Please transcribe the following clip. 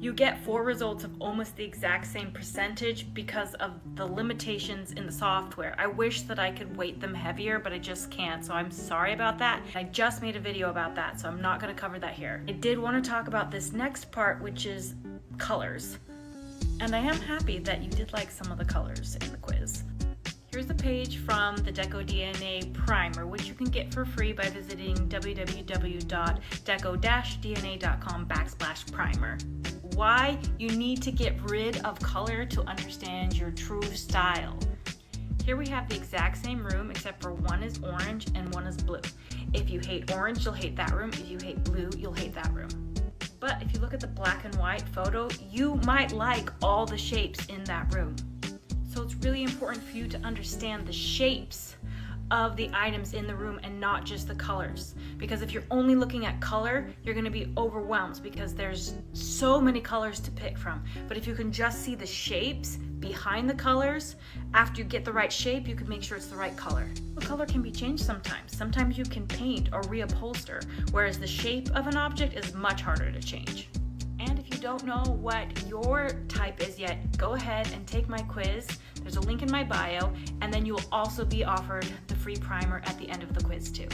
You get 4 results of almost the exact same percentage because of the limitations in the software. I wish that I could weight them heavier, but I just can't, so I'm sorry about that. I just made a video about that, so I'm not going to cover that here. I did want to talk about this next part, which is colors. And I am happy that you did like some of the colors in the quiz. Here's the page from the decodna primer, which you can get for free by visiting www.deco-dna.com/primer. Why you need to get rid of color to understand your true style. Here we have the exact same room, except for one is orange and one is blue. If you hate orange, you'll hate that room. If you hate blue, you'll hate that room. But if you look at the black and white photo, you might like all the shapes in that room. So it's really important for you to understand the shapes of the items in the room and not just the colors. Because if you're only looking at color, you're going to be overwhelmed because there's so many colors to pick from. But if you can just see the shapes behind the colors, after you get the right shape, you can make sure it's the right color. The color can be changed sometimes. Sometimes you can paint or reupholster, whereas the shape of an object is much harder to change. And if you don't know what your type is yet, go ahead and take my quiz. There's a link in my bio, and then you will also be offered the free primer at the end of the quiz too.